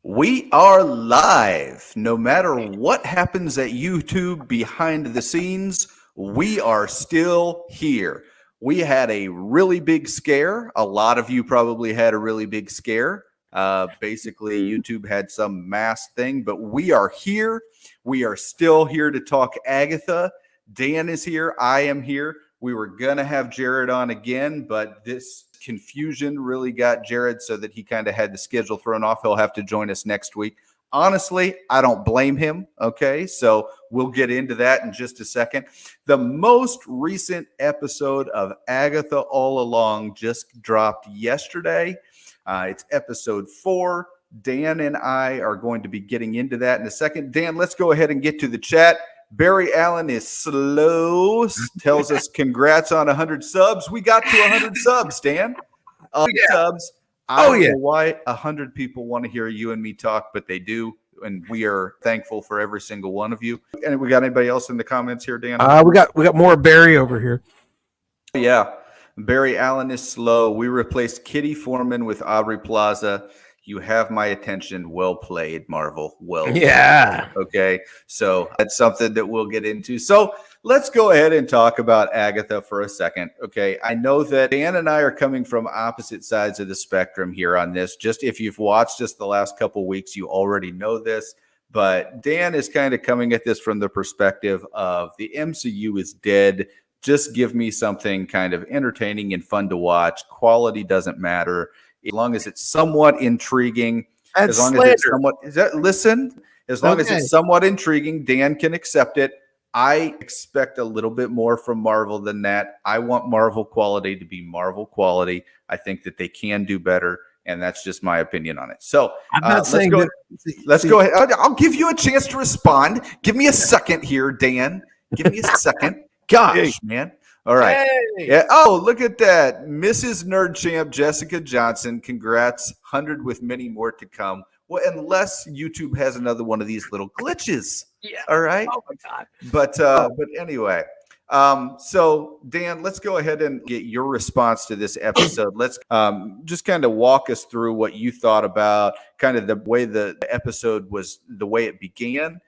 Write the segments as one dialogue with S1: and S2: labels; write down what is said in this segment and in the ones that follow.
S1: We are live. No matter what happens at YouTube behind the scenes, we are still here. We had a really big scare. A lot of you probably had a really big scare. Basically, YouTube had some mass thing, but we are here. We are still here to talk Agatha. Dan is here. I am here. We were going to have Jared on again, but this confusion really got Jared so that he kind of had the schedule thrown off. He'll have to join us next week. Honestly, I don't blame him. Okay, so we'll get into that in just a second. The most recent episode of Agatha All Along just dropped yesterday. It's episode 4. Dan and I are going to be getting into that in a second. Dan, let's go ahead and get to the chat. Barry Allen is slow, tells us congrats on 100 subs. We got to 100 subs, Dan. Subs. I don't know why 100 people want to hear you and me talk, but they do, and we are thankful for every single one of you. And we got anybody else in the comments here, Dan?
S2: We got more Barry over here.
S1: Yeah, Barry Allen is slow. We replaced Kitty Foreman with Aubrey Plaza. You have my attention. Well played, Marvel. Well
S2: yeah.
S1: Played. Okay. So that's something that we'll get into. So let's go ahead and talk about Agatha for a second. Okay. I know that Dan and I are coming from opposite sides of the spectrum here on this. Just if you've watched us the last couple of weeks, you already know this. But Dan is kind of coming at this from the perspective of the MCU is dead. Just give me something kind of entertaining and fun to watch. Quality doesn't matter. As long as it's somewhat intriguing, as long as it's somewhat intriguing, Dan can accept it. I expect a little bit more from Marvel than that. I want Marvel quality to be Marvel quality. I think that they can do better, and that's just my opinion on it. So
S2: I'm not saying
S1: let's go ahead. I'll give you a chance to respond. Give me a second here, Dan. Give me a second. Gosh, man. All right.
S2: Hey.
S1: Yeah. Oh, look at that. Mrs. Nerd Champ Jessica Johnson. Congrats. 100 with many more to come. Well, unless YouTube has another one of these little glitches.
S2: Yeah.
S1: All right.
S2: Oh, my God.
S1: But anyway. So, Dan, let's go ahead and get your response to this episode. Let's just kind of walk us through what you thought about kind of the way the episode was, the way it began.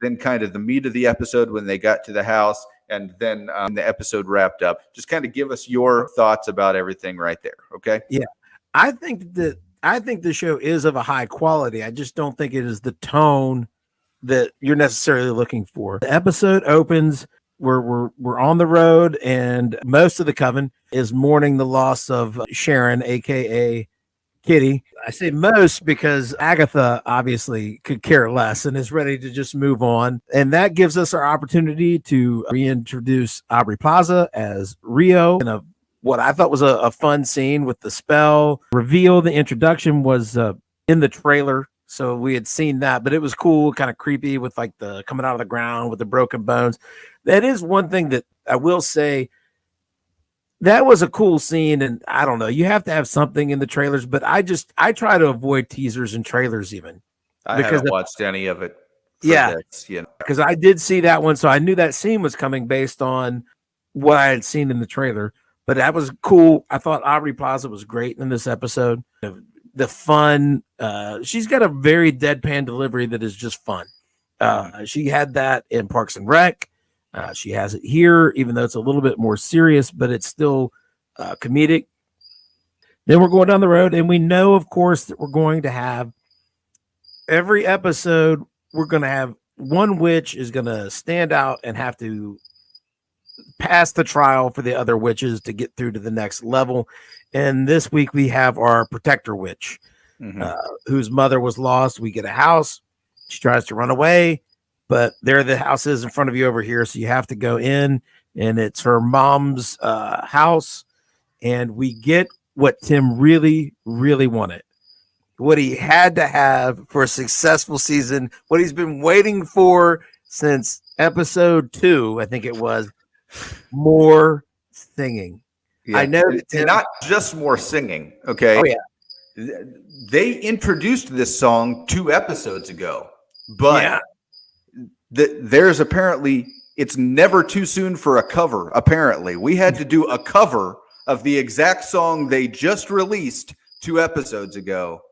S1: Then kind of the meat of the episode when they got to the house. And then the episode wrapped up. Just kind of give us your thoughts about everything right there, okay?
S2: Yeah, I think the show is of a high quality. I just don't think it is the tone that you're necessarily looking for. The episode opens. We're on the road, and most of the coven is mourning the loss of Sharon, aka Kitty. I say most because Agatha obviously could care less and is ready to just move on. And that gives us our opportunity to reintroduce Aubrey Plaza as Rio in what I thought was a fun scene with the spell reveal. The introduction was in the trailer, so we had seen that, but it was cool, kind of creepy with like the coming out of the ground with the broken bones. That is one thing that I will say. That was a cool scene, and I don't know. You have to have something in the trailers, but I try to avoid teasers and trailers even.
S1: I haven't watched any of it.
S2: Because I did see that one, so I knew that scene was coming based on what I had seen in the trailer. But that was cool. I thought Aubrey Plaza was great in this episode. The fun, she's got a very deadpan delivery that is just fun. She had that in Parks and Rec. She has it here, even though it's a little bit more serious, but it's still comedic. Then we're going down the road, and we know, of course, that we're going to have every episode. We're going to have one witch is going to stand out and have to pass the trial for the other witches to get through to the next level. And this week we have our protector witch, whose mother was lost. We get a house. She tries to run away. But there the house is in front of you over here, so you have to go in, and it's her mom's house. And we get what Tim really, really wanted, what he had to have for a successful season, what he's been waiting for since episode 2, I think it was, more singing.
S1: Yeah.
S2: I know that Tim,
S1: not just more singing, okay?
S2: Oh, yeah.
S1: They introduced this song 2 episodes ago, but... Yeah. There's apparently, it's never too soon for a cover. Apparently, we had to do a cover of the exact song they just released 2 episodes ago.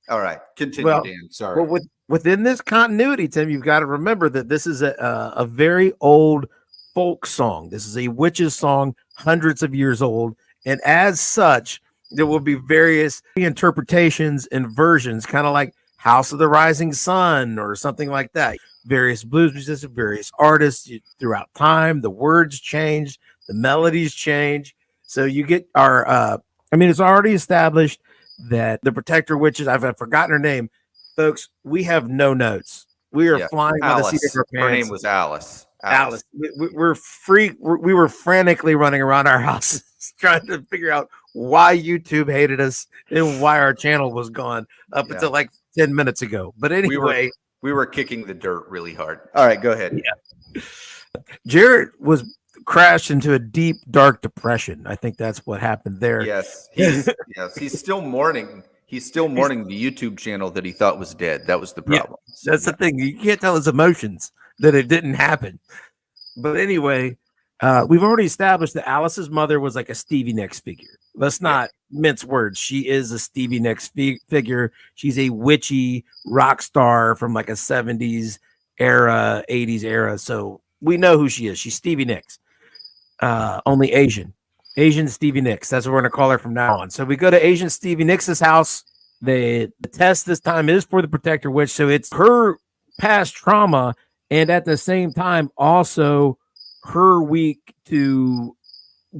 S1: All right, continue,
S2: Well,
S1: Dan. Sorry.
S2: within this continuity, Tim, you've got to remember that this is a very old folk song. This is a witch's song, hundreds of years old, and as such, there will be various interpretations and versions, kind of like House of the Rising Sun or something like that. Various blues musicians, various artists throughout time. The words change, the melodies change. So you get our. I mean, it's already established that the protector witches. I've forgotten her name, folks. We have no notes. We are flying by the seat of our pants.
S1: Her name was Alice.
S2: Alice. We're free. We were frantically running around our houses trying to figure out why YouTube hated us and why our channel was gone up until like 10 minutes ago. But anyway,
S1: we were kicking the dirt really hard. All right, go ahead.
S2: Yeah. Jared was crashed into a deep, dark depression. I think that's what happened there.
S1: Yes. He's still mourning. He's still mourning the YouTube channel that he thought was dead. That was the problem.
S2: Yeah, that's the thing. You can't tell his emotions that it didn't happen. But anyway, we've already established that Alice's mother was like a Stevie Nicks figure. Let's not mince words. She is a Stevie Nicks figure. She's a witchy rock star from like a 70s era, 80s era. So we know who she is. She's Stevie Nicks. Only Asian Stevie Nicks. That's what we're going to call her from now on. So we go to Asian Stevie Nicks' house. The test this time is for the protector witch. So it's her past trauma. And at the same time, also her week to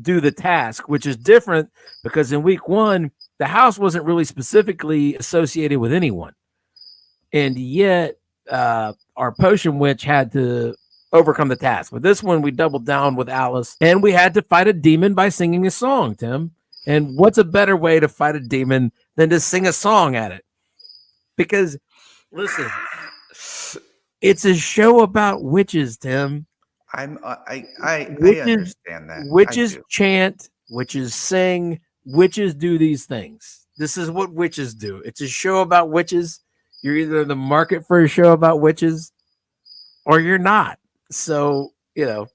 S2: do the task, which is different because in week 1, the house wasn't really specifically associated with anyone. And yet our potion witch had to overcome the task. With this one, we doubled down with Alice and we had to fight a demon by singing a song, Tim. And what's a better way to fight a demon than to sing a song at it? Because listen, it's a show about witches, Tim.
S1: I understand that.
S2: Witches chant, witches sing, witches do these things. This is what witches do. It's a show about witches. You're either in the market for a show about witches or you're not. So, the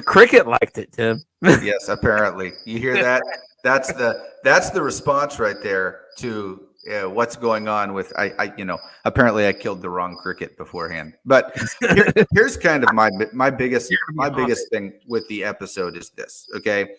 S2: cricket liked it, Tim.
S1: Yes, apparently. You hear that? That's the response right there to what's going on with apparently I killed the wrong cricket beforehand. But here's kind of my biggest thing with the episode is this. Okay.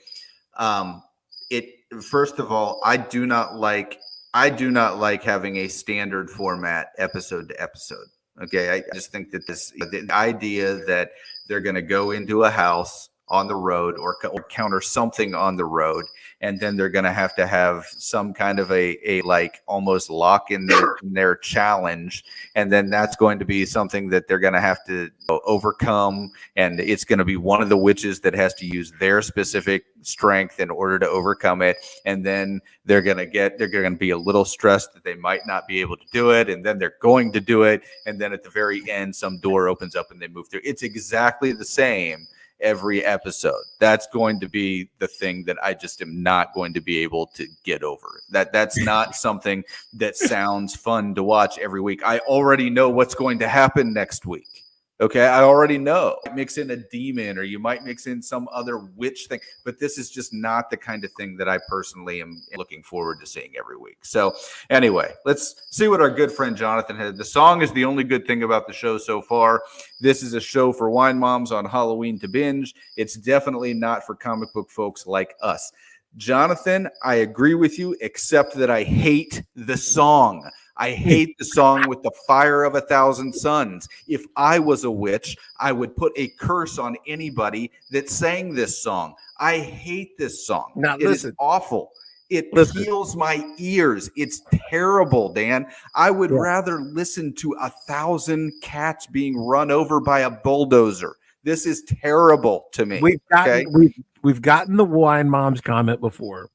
S1: First of all, I do not like having a standard format episode to episode. Okay. I just think that the idea that they're going to go into a house on the road or counter something on the road, and then they're going to have some kind of a like almost lock in their challenge, and then that's going to be something that they're going to have to overcome, and it's going to be one of the witches that has to use their specific strength in order to overcome it, and then they're going to be a little stressed that they might not be able to do it, and then they're going to do it, and then at the very end some door opens up and they move through. It's exactly the same every episode. That's going to be the thing that I just am not going to be able to get over. That's not something that sounds fun to watch every week. I already know what's going to happen next week. Okay, I already know. You might mix in a demon or you might mix in some other witch thing, but this is just not the kind of thing that I personally am looking forward to seeing every week. So anyway, let's see what our good friend Jonathan had. The song is the only good thing about the show so far. This is a show for wine moms on Halloween to binge. It's definitely not for comic book folks like us. Jonathan, I agree with you, except that I hate the song. I hate the song with the fire of 1,000 suns. If I was a witch, I would put a curse on anybody that sang this song. I hate this song.
S2: Now, listen.
S1: It's awful. It peels my ears. It's terrible, Dan. I would rather listen to 1,000 cats being run over by a bulldozer. This is terrible to me.
S2: We've gotten the wine mom's comment before.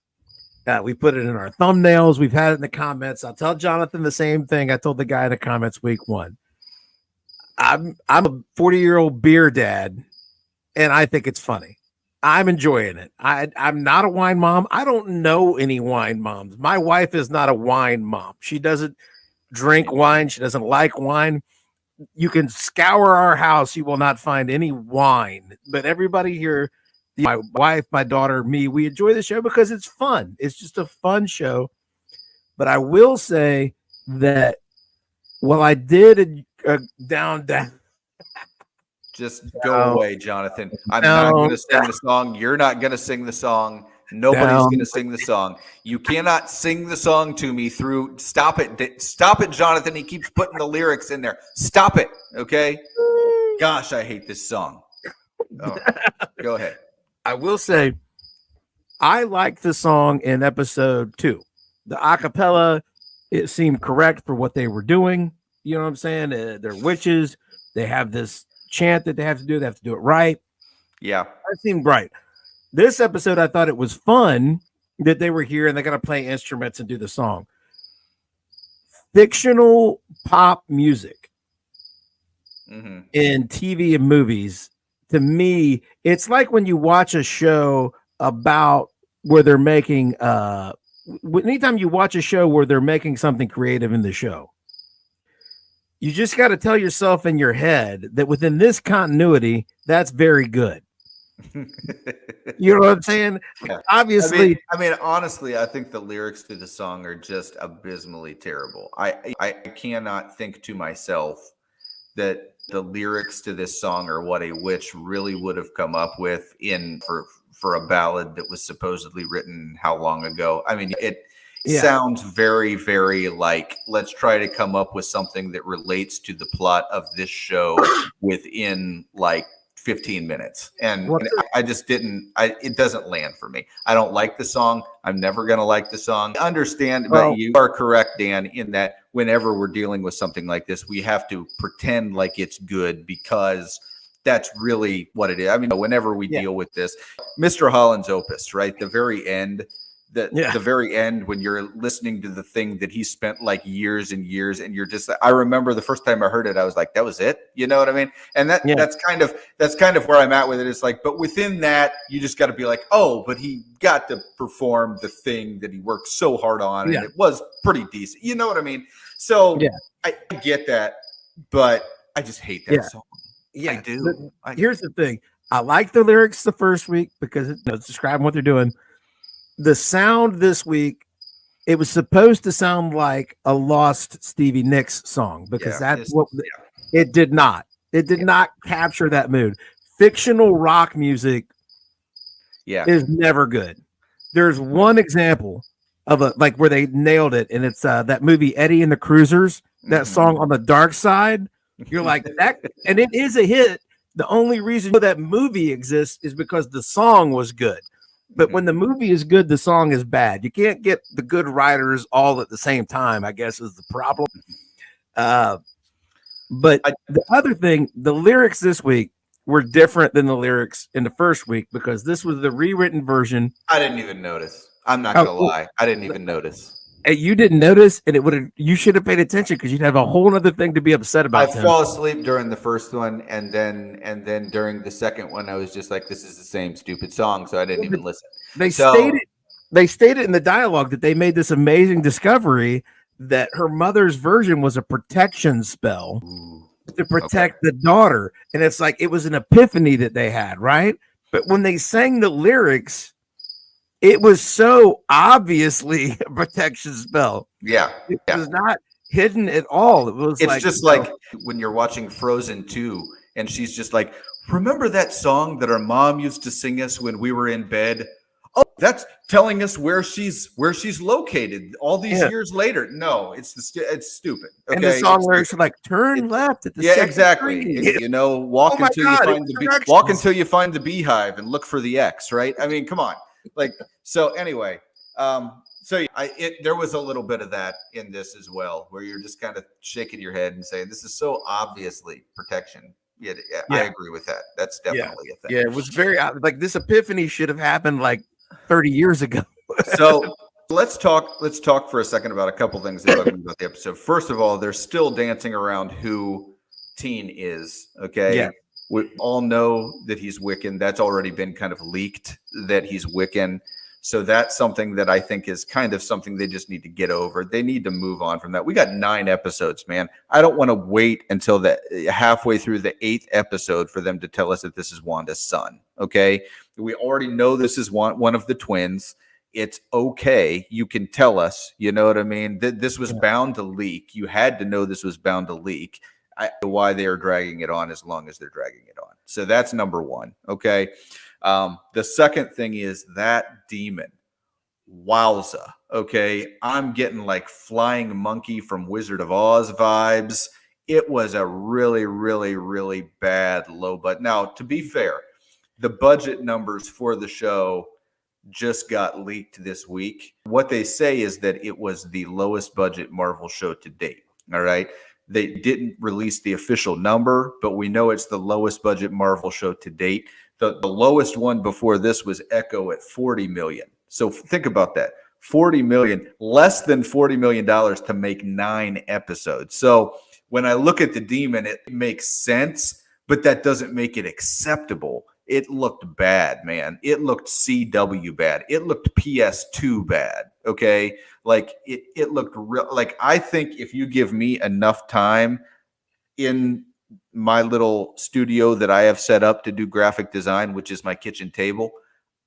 S2: We put it in our thumbnails. We've had it in the comments. I'll tell Jonathan the same thing I told the guy in the comments week 1. I'm a 40-year-old beer dad, and I think it's funny. I'm enjoying it. I'm not a wine mom. I don't know any wine moms. My wife is not a wine mom. She doesn't drink wine. She doesn't like wine. You can scour our house. You will not find any wine. But everybody here, my wife, my daughter, me, we enjoy the show because it's fun. It's just a fun show. But I will say that while I did down.
S1: Just go
S2: Down,
S1: away, Jonathan. I'm not
S2: down,
S1: going to sing the song. You're not going to sing the song. Nobody's going to sing the song. You cannot sing the song to me through. Stop it. Stop it, Jonathan. He keeps putting the lyrics in there. Stop it. Okay. Gosh, I hate this song. Oh, go ahead.
S2: I will say, I liked the song in episode 2. The acapella, it seemed correct for what they were doing. You know what I'm saying? They're witches. They have this chant that they have to do. They have to do it right.
S1: Yeah.
S2: That seemed right. This episode, I thought it was fun that they were here and they got to play instruments and do the song. Fictional pop music in TV and movies, to me, it's like when you watch a show about where they're making anytime you watch a show where they're making something creative in the show, you just got to tell yourself in your head that within this continuity, that's very good. You know what I'm saying?
S1: Yeah.
S2: Obviously,
S1: I mean, honestly, I think the lyrics to the song are just abysmally terrible. I cannot think to myself that the lyrics to this song are what a witch really would have come up with for a ballad that was supposedly written how long ago. I mean, it sounds very, very like, let's try to come up with something that relates to the plot of this show within like 15 minutes. And I just it doesn't land for me. I don't like the song. I'm never going to like the song. I understand, but you are correct, Dan, in that whenever we're dealing with something like this, we have to pretend like it's good because that's really what it is. I mean, whenever we deal with this, Mr. Holland's opus, right? The very end, the very end, when you're listening to the thing that he spent like years and years, and you're just, I remember the first time I heard it, I was like, that was it. You know what I mean? And that's kind of where I'm at with it. It's like, but within that, you just got to be like, oh, but he got to perform the thing that he worked so hard on, and it was pretty decent. You know what I mean? So I get that, but I just hate that song. Yeah, I do.
S2: Here's the thing. I like the lyrics the first week because it's describing what they're doing. The sound this week, it was supposed to sound like a lost Stevie Nicks song because that's what it did not. It did not capture that mood. Fictional rock music is never good. There's one example of where they nailed it, and it's that movie Eddie and the Cruisers, that song On the Dark Side. You're like that, and it is a hit. The only reason that movie exists is because the song was good. But when the movie is good, the song is bad. You can't get the good writers all at the same time, I guess, is the problem. But the other thing, the lyrics this week were different than the lyrics in the first week because this was the rewritten version.
S1: I didn't even notice. I'm not going to lie. I didn't even notice.
S2: You didn't notice, and you should have paid attention because you'd have a whole other thing to be upset about.
S1: I fell asleep during the first one, and then during the second one, I was just like, "This is the same stupid song," so I didn't even listen.
S2: They stated in the dialogue that they made this amazing discovery that her mother's version was a protection spell to protect the daughter, and it's like it was an epiphany that they had, right? But when they sang the lyrics, it was so obviously a protection spell.
S1: Yeah.
S2: It was not hidden at all. It's
S1: just like when you're watching Frozen 2 and she's just like, remember that song that our mom used to sing us when we were in bed? Oh, that's telling us where she's located all these years later. No, it's stupid. Okay?
S2: And the song lyrics are like, turn left at the
S1: exactly. You know, walk until you find the beehive and look for the X, right? I mean, come on. Like, so anyway, there was a little bit of that in this as well, where you're just kind of shaking your head and saying, this is so obviously protection. Yeah, I agree with that. That's definitely a thing.
S2: Yeah, it was very like this epiphany should have happened like 30 years ago.
S1: So let's talk for a second about a couple things about the episode. First of all, they're still dancing around who Teen is. Okay.
S2: Yeah.
S1: We all know that he's Wiccan. That's already been kind of leaked that he's Wiccan. So that's something that I think is kind of something they just need to get over. They need to move on from that. We got 9 episodes, man. I don't want to wait until halfway through the 8th episode for them to tell us that this is Wanda's son. Okay. We already know this is one of the twins. it's okay. You can tell us, you know what I mean? This was
S2: Yeah.
S1: bound to leak. You had to know this was bound to leak. I know why they are dragging it on as long as they're dragging it on. So that's number one. Okay. The second thing is that demon. Wowza. Okay. I'm getting like flying monkey from Wizard of Oz vibes. It was a really, really, really bad low budget. Now, to be fair, the budget numbers for the show just got leaked this week. What they say is that it was the lowest budget Marvel show to date. All right. They didn't release the official number, but we know it's the lowest budget Marvel show to date. The lowest one before this was Echo at 40 million. So think about that. 40 million, less than $40 million to make 9 episodes. So when I look at the demon, it makes sense, but that doesn't make it acceptable. It looked bad, man. It looked CW bad. It looked PS2 bad. Okay. Like it looked real. Like, I think if you give me enough time in my little studio that I have set up to do graphic design, which is my kitchen table,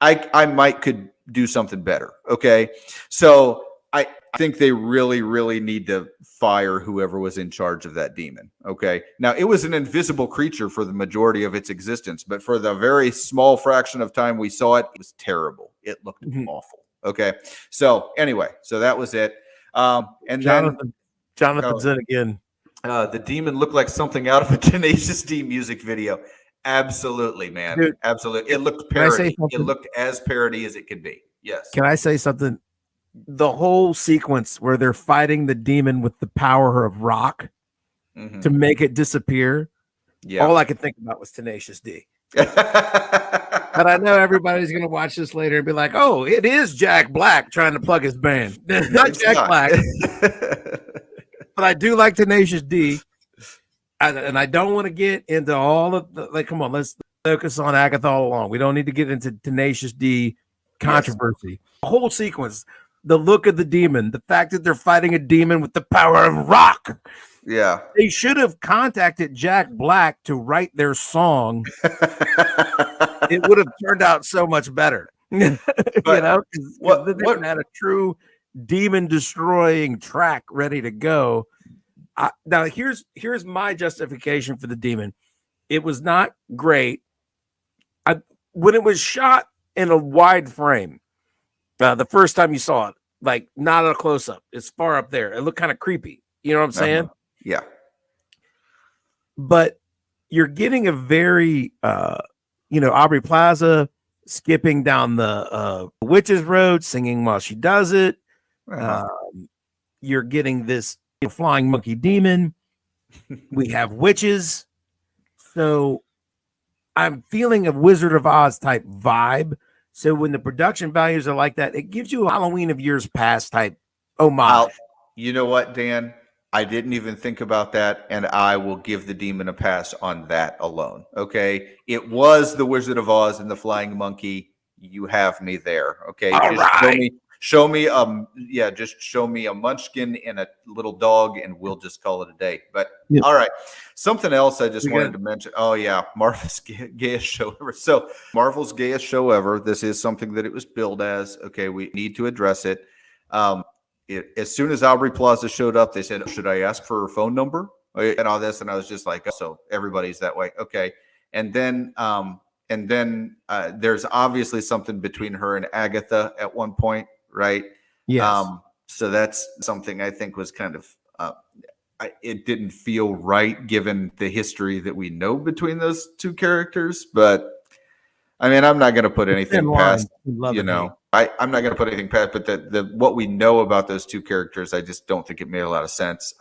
S1: I might could do something better. Okay. So I think they really, really need to fire whoever was in charge of that demon. Okay. Now, it was an invisible creature for the majority of its existence, but for the very small fraction of time we saw it, it was terrible. It looked awful. Okay. So anyway, so that was it. And
S2: Jonathan's in again.
S1: The demon looked like something out of a Tenacious D music video. Absolutely, man.
S2: Dude,
S1: absolutely. It looked
S2: can I say
S1: parody. It
S2: something?
S1: looked as parody as it could be. Yes.
S2: Can I say something? The whole sequence where they're fighting the demon with the power of rock to make it disappear. Yeah. All I could think about was Tenacious D. But I know everybody's going to watch this later and be like, oh, it is Jack Black trying to plug his band. Not Jack Black. But I do like Tenacious D. And I don't want to get into all of the, like, come on, let's focus on Agatha All Along. We don't need to get into Tenacious D controversy. Yes. The whole sequence, the look of the demon, the fact that they're fighting a demon with the power of rock.
S1: Yeah.
S2: They should have contacted Jack Black to write their song. It would have turned out so much better. But, you know, because they had a true demon destroying track ready to go. Now here's my justification for the demon. It was not great. When it was shot in a wide frame, the first time you saw it, like not a close up, it's far up there. It looked kind of creepy. You know what I'm saying?
S1: Yeah.
S2: But you're getting a very, Aubrey Plaza skipping down the Witch's Road, singing while she does it. You're getting this flying monkey demon. We have witches. So I'm feeling a Wizard of Oz type vibe. So when the production values are like that, it gives you a Halloween of years past type homage.
S1: You know what, Dan? I didn't even think about that, and I will give the demon a pass on that alone. Okay, it was the Wizard of Oz and the flying monkey. You have me there. Okay, show me just show me a munchkin and a little dog, and we'll just call it a day. But all right, something else I just wanted to mention. Oh yeah, Marvel's gayest show ever. So Marvel's gayest show ever. This is something that it was billed as. Okay, we need to address it. As soon as Aubrey Plaza showed up, they said, should I ask for her phone number and all this? And I was just like, so everybody's that way. Okay. And then there's obviously something between her and Agatha at one point, right?
S2: Yes.
S1: So that's something I think was kind of, it didn't feel right given the history that we know between those two characters. But I mean, I'm not going to put anything past, I'm not going to put anything past, but the what we know about those two characters, I just don't think it made a lot of sense.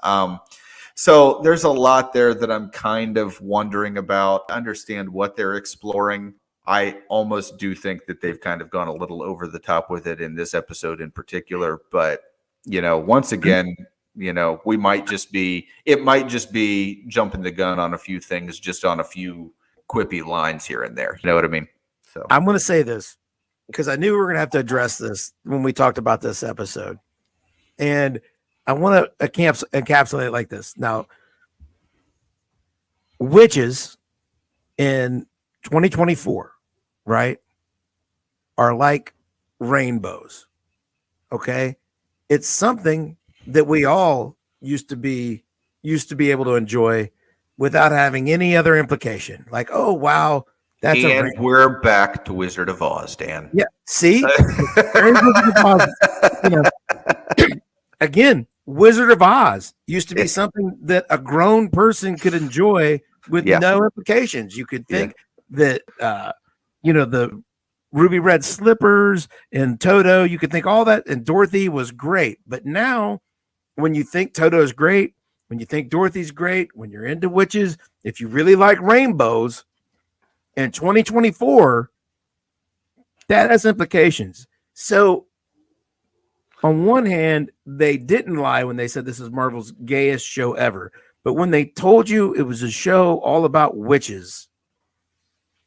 S1: So there's a lot there that I'm kind of wondering about. I understand what they're exploring. I almost do think that they've kind of gone a little over the top with it in this episode in particular. But, once again, it might just be jumping the gun on a few things, just on a few quippy lines here and there. You know what I mean? So
S2: I'm going to say this, because I knew we were going to have to address this when we talked about this episode. And I want to encapsulate it like this. Now, witches in 2024, right, are like rainbows. Okay. It's something that we all used to be able to enjoy without having any other implication. Like, oh wow, that's a
S1: And we're back to Wizard of Oz, Dan.
S2: yeah. See, Wizard of Oz, you know, again, Wizard of Oz used to be something that a grown person could enjoy with no implications. You could think that the Ruby Red Slippers and Toto, you could think all that, and Dorothy was great. But now, when you think Toto's great, when you think Dorothy's great, when you're into witches, if you really like rainbows in 2024, that has implications. So, on one hand, they didn't lie when they said this is Marvel's gayest show ever. But when they told you it was a show all about witches,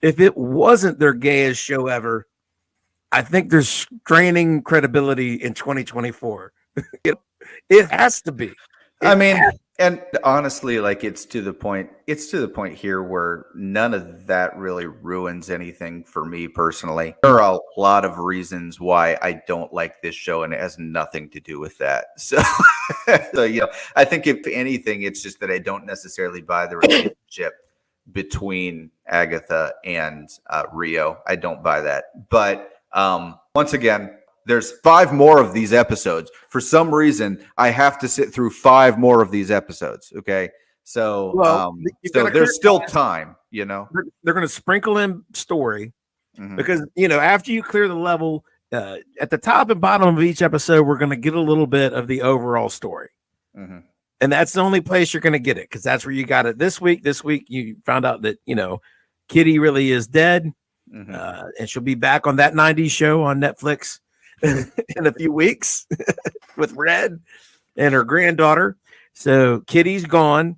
S2: if it wasn't their gayest show ever, I think they're straining credibility in 2024. It has to be.
S1: And honestly, like it's to the point here where none of that really ruins anything for me personally. There are a lot of reasons why I don't like this show, and it has nothing to do with that. So, I think if anything, it's just that I don't necessarily buy the relationship between Agatha and Rio. I don't buy that. But once again, there's 5 more of these episodes. For some reason, I have to sit through 5 more of these episodes. Okay. So, so there's still time, They're
S2: going to sprinkle in story because, after you clear the level, at the top and bottom of each episode, we're going to get a little bit of the overall story. Mm-hmm. And that's the only place you're going to get it, because that's where you got it this week. This week, you found out that, Kitty really is dead. Mm-hmm. And she'll be back on that 90s show on Netflix in a few weeks with Red and her granddaughter. So Kitty's gone.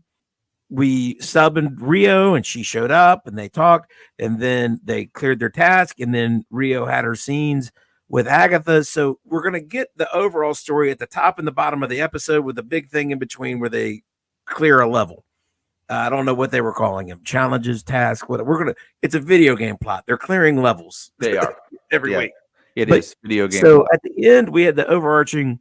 S2: We subbed Rio and she showed up and they talked, and then they cleared their task, and then Rio had her scenes with Agatha. So we're going to get the overall story at the top and the bottom of the episode, with a big thing in between where they clear a level. I don't know what they were calling them. Challenges, tasks, whatever. It's a video game plot. They're clearing levels.
S1: They are
S2: every week.
S1: It is video game.
S2: So at the end, we had the overarching.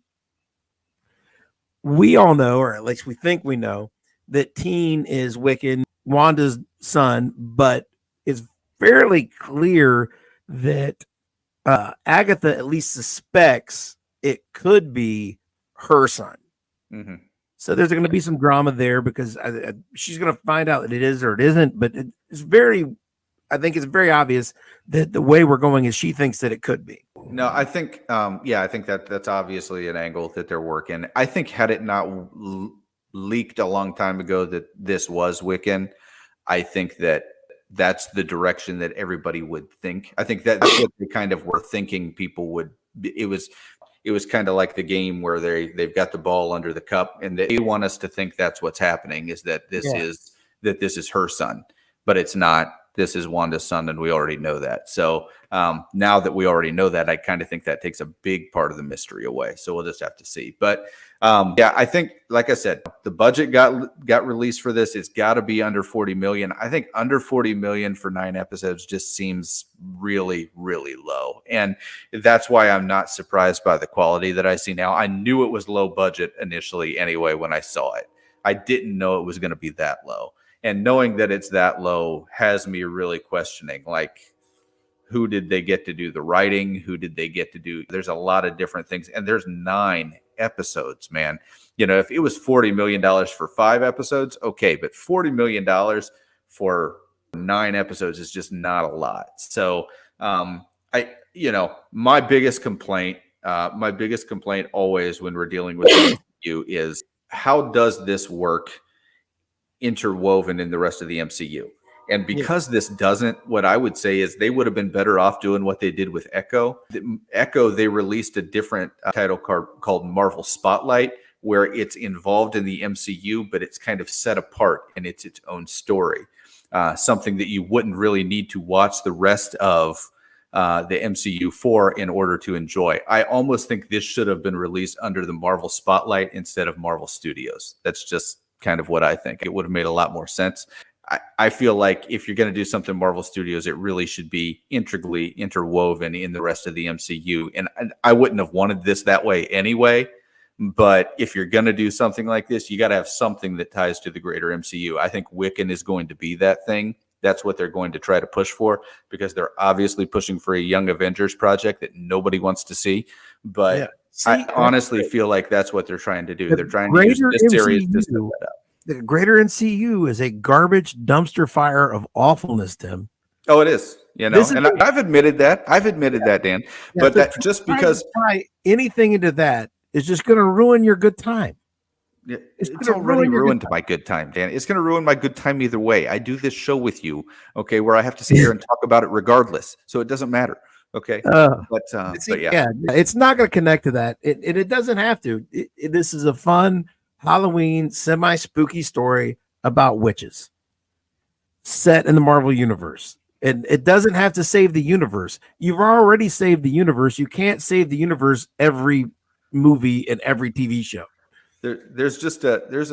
S2: We all know, or at least we think we know, that Teen is Wiccan, Wanda's son, but it's fairly clear that Agatha at least suspects it could be her son. Mm-hmm. So there's going to be some drama there, because she's going to find out that it is or it isn't. But I think it's very obvious that the way we're going is she thinks that it could be.
S1: No, I think, I think that's obviously an angle that they're working. I think had it not leaked a long time ago that this was Wiccan, I think that's the direction that everybody would think. I think that's what they kind of were thinking people would. It was kind of like the game where they've got the ball under the cup, and they want us to think that's what's happening, is that this is her son, but it's not. This is Wanda's son, and we already know that. So now that we already know that, I kind of think that takes a big part of the mystery away. So we'll just have to see. But I think, like I said, the budget got released for this. It's got to be under 40 million. I think under 40 million for 9 episodes just seems really, really low. And that's why I'm not surprised by the quality that I see now. I knew it was low budget initially anyway when I saw it. I didn't know it was going to be that low. And knowing that it's that low has me really questioning, like, who did they get to do the writing? Who did they get to do? There's a lot of different things. And there's 9 episodes, man. If it was $40 million for 5 episodes, okay. But $40 million for 9 episodes is just not a lot. So my biggest complaint always when we're dealing with you is, how does this work interwoven in the rest of the MCU? And because this doesn't, what I would say is they would have been better off doing what they did with Echo. Echo, they released a different title card called Marvel Spotlight, where it's involved in the MCU, but it's kind of set apart and it's its own story. Something that you wouldn't really need to watch the rest of the MCU for in order to enjoy. I almost think this should have been released under the Marvel Spotlight instead of Marvel Studios. That's just kind of what I think. It would have made a lot more sense. I feel like if you're going to do something Marvel Studios, it really should be integrally interwoven in the rest of the MCU. And I wouldn't have wanted this that way anyway. But if you're going to do something like this, you got to have something that ties to the greater MCU. I think Wiccan is going to be that thing. That's what they're going to try to push for, because they're obviously pushing for a Young Avengers project that nobody wants to see. But
S2: Yeah. See,
S1: I honestly feel like that's what they're trying to do.
S2: The
S1: They're trying to use this series to set that up.
S2: the greater MCU is a garbage dumpster fire of awfulness, Tim.
S1: Oh, it is. And I've admitted that. Dan.
S2: Yeah,
S1: but
S2: so
S1: that just because
S2: tie anything into that is just going to ruin your good time.
S1: it's already ruined my good time, Dan. It's going to ruin my good time either way. I do this show with you, okay, where I have to sit here and talk about it regardless, so it doesn't matter. Okay, but yeah,
S2: it's not going to connect to that. It doesn't have to. This is a fun Halloween semi-spooky story about witches set in the Marvel universe. And it doesn't have to save the universe. You've already saved the universe. You can't save the universe every movie and every TV show.
S1: There's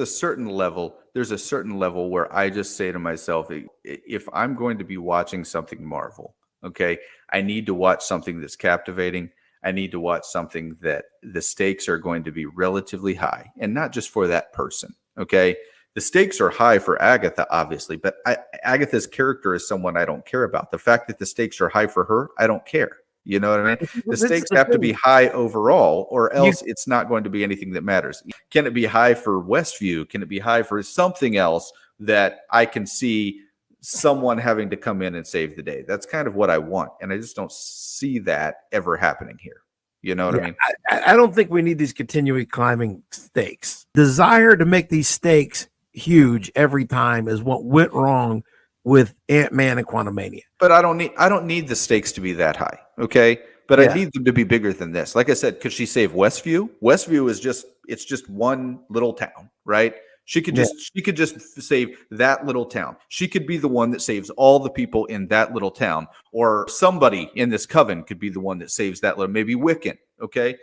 S1: a certain level where I just say to myself, if I'm going to be watching something Marvel, okay, I need to watch something that's captivating. I need to watch something that the stakes are going to be relatively high, and not just for that person. Okay, the stakes are high for Agatha, obviously, but Agatha's character is someone I don't care about. The fact that the stakes are high for her, I don't care. You know what I mean? The stakes have to be high overall, or else it's not going to be anything that matters. Can it be high for Westview? Can it be high for something else that I can see someone having to come in and save the day? That's kind of what I want, and I just don't see that ever happening here. You know what I mean?
S2: I don't think we need these continually climbing stakes. Desire to make these stakes huge every time is what went wrong with Ant-Man and Quantumania.
S1: But I don't need the stakes to be that high, okay? But I need them to be bigger than this. Like I said, could she save Westview? Westview is just one little town, right? She could just save that little town. She could be the one that saves all the people in that little town, or somebody in this coven could be the one that saves that little, maybe Wiccan, okay?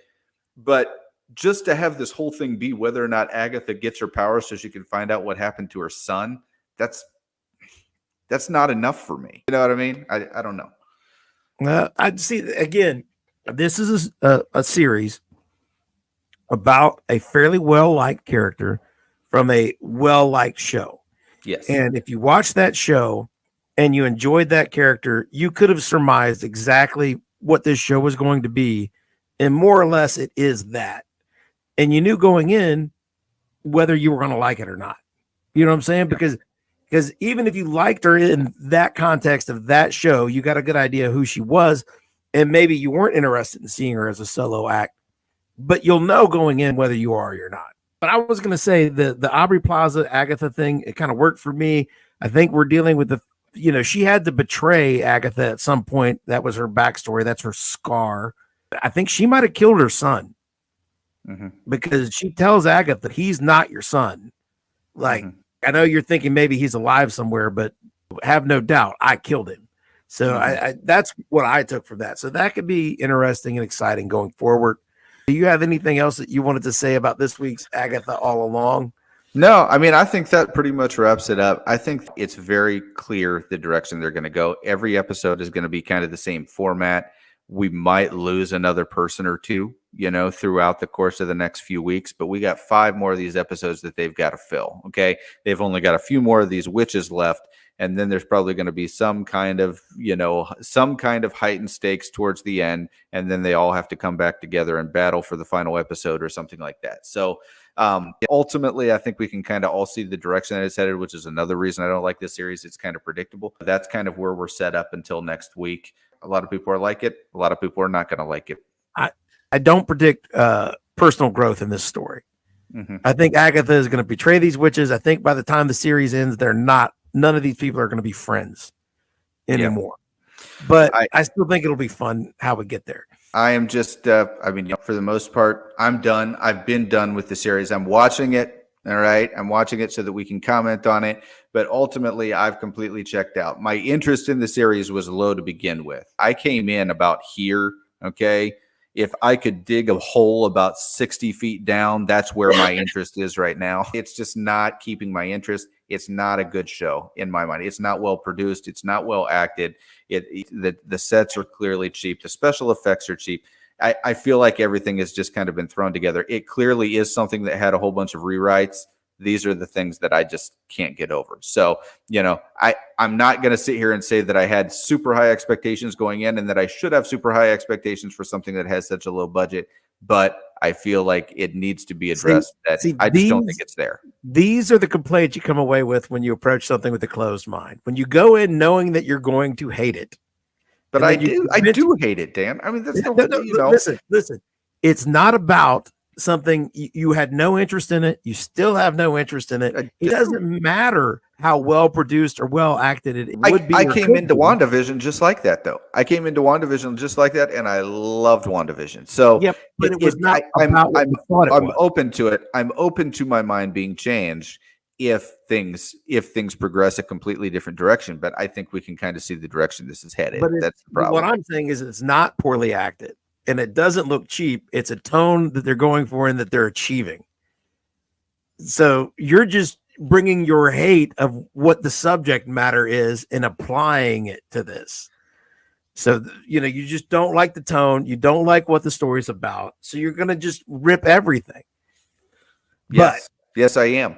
S1: But just to have this whole thing be whether or not Agatha gets her powers so she can find out what happened to her son, that's not enough for me. You know what I mean? I don't know.
S2: I'd see again. This is a series about a fairly well-liked character from a well-liked show.
S1: Yes.
S2: And if you watch that show and you enjoyed that character, you could have surmised exactly what this show was going to be, and more or less it is that. And you knew going in whether you were going to like it or not. You know what I'm saying? Because even if you liked her in that context of that show, you got a good idea who she was, and maybe you weren't interested in seeing her as a solo act, but you'll know going in whether you are or you're not. But I was going to say the Aubrey Plaza Agatha thing, it kind of worked for me. I think we're dealing with she had to betray Agatha at some point. That was her backstory. That's her scar. I think she might have killed her son because she tells Agatha, he's not your son. Like, I know you're thinking maybe he's alive somewhere, but have no doubt I killed him. So I that's what I took from that. So that could be interesting and exciting going forward. Do you have anything else that you wanted to say about this week's Agatha All Along?
S1: No, I mean, I think that pretty much wraps it up. I think it's very clear the direction they're going to go. Every episode is going to be kind of the same format. We might lose another person or two, throughout the course of the next few weeks, but we got 5 more of these episodes that they've got to fill. Okay. They've only got a few more of these witches left. And then there's probably going to be some kind of heightened stakes towards the end. And then they all have to come back together and battle for the final episode or something like that. So ultimately, I think we can kind of all see the direction that it's headed, which is another reason I don't like this series. It's kind of predictable. That's kind of where we're set up until next week. A lot of people are like it. A lot of people are not going to like it.
S2: I don't predict personal growth in this story. I think Agatha is going to betray these witches. I think by the time the series ends, none of these people are going to be friends anymore. But I still think it'll be fun how we get there.
S1: I am just, for the most part, I'm done. I've been done with the series. I'm watching it. All right. I'm watching it so that we can comment on it. But ultimately, I've completely checked out. My interest in the series was low to begin with. I came in about here. Okay. if I could dig a hole about 60 feet down, that's where my interest is right now. It's just not keeping my interest. It's not a good show in my mind. It's not well produced. It's not well acted. The sets are clearly cheap. The special effects are cheap. I feel like everything has just kind of been thrown together. It clearly is something that had a whole bunch of rewrites. These are the things that I just can't get over. So, I'm not going to sit here and say that I had super high expectations going in and that I should have super high expectations for something that has such a low budget, but I feel like it needs to be addressed. I just don't think it's there.
S2: These are the complaints you come away with when you approach something with a closed mind. When you go in knowing that you're going to hate it.
S1: But I do hate it, Dan. I mean, that's
S2: listen. It's not about something you had no interest in it. You still have no interest in it. It doesn't matter how well produced or well acted it would be.
S1: I came into WandaVision just like that, though. I came into WandaVision just like that, and I loved WandaVision. So,
S2: yep, but it was not about what you thought it was.
S1: I'm open to it. I'm open to my mind being changed if things progress a completely different direction. But I think we can kind of see the direction this is headed. That's the problem.
S2: What I'm saying is it's not poorly acted. And it doesn't look cheap. It's a tone that they're going for and that they're achieving. So you're just bringing your hate of what the subject matter is and applying it to this. So, you just don't like the tone. You don't like what the story's about. So you're going to just rip everything.
S1: Yes, I am.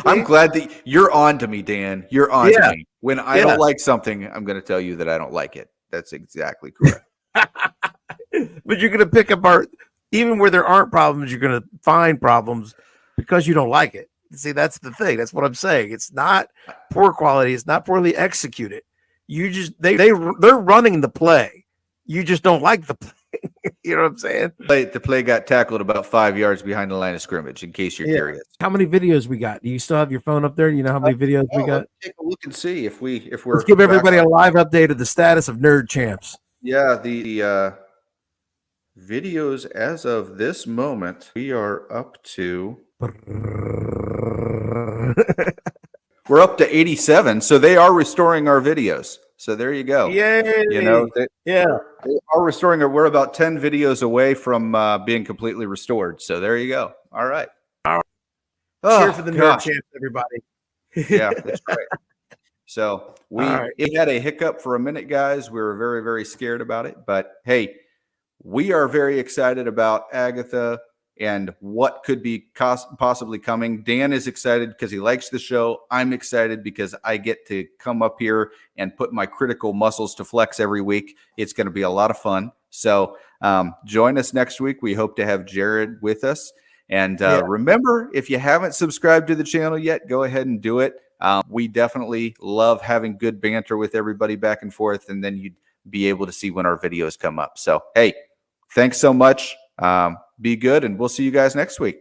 S1: I'm glad that you're on to me, Dan. You're on to me. When I don't like something, I'm going to tell you that I don't like it. That's exactly correct.
S2: But you're going to pick apart, even where there aren't problems, you're going to find problems because you don't like it. See, that's the thing. That's what I'm saying. It's not poor quality. It's not poorly executed. You just, they're running the play. You just don't like the play. You know what I'm saying?
S1: The play got tackled about 5 yards behind the line of scrimmage, in case you're curious.
S2: How many videos we got? Do you still have your phone up there? Do you know how many videos we got?
S1: Let's take a look and see if we're.
S2: Let's give everybody a live update of the status of Nerd Champs.
S1: Yeah, the videos as of this moment, we are up to. We're up to 87, so they are restoring our videos. So there you go.
S2: Yay!
S1: They are restoring it. We're about 10 videos away from being completely restored. So there you go. All right.
S2: Cheer for the Nerd Champs, everybody.
S1: Yeah, that's right. So it had a hiccup for a minute, guys. We were very, very scared about it. But hey, we are very excited about Agatha and what could be possibly coming. Dan is excited because he likes the show. I'm excited because I get to come up here and put my critical muscles to flex every week. It's going to be a lot of fun. So join us next week. We hope to have Jared with us. And remember, if you haven't subscribed to the channel yet, go ahead and do it. We definitely love having good banter with everybody back and forth, and then you'd be able to see when our videos come up. So, hey, thanks so much. Be good, and we'll see you guys next week.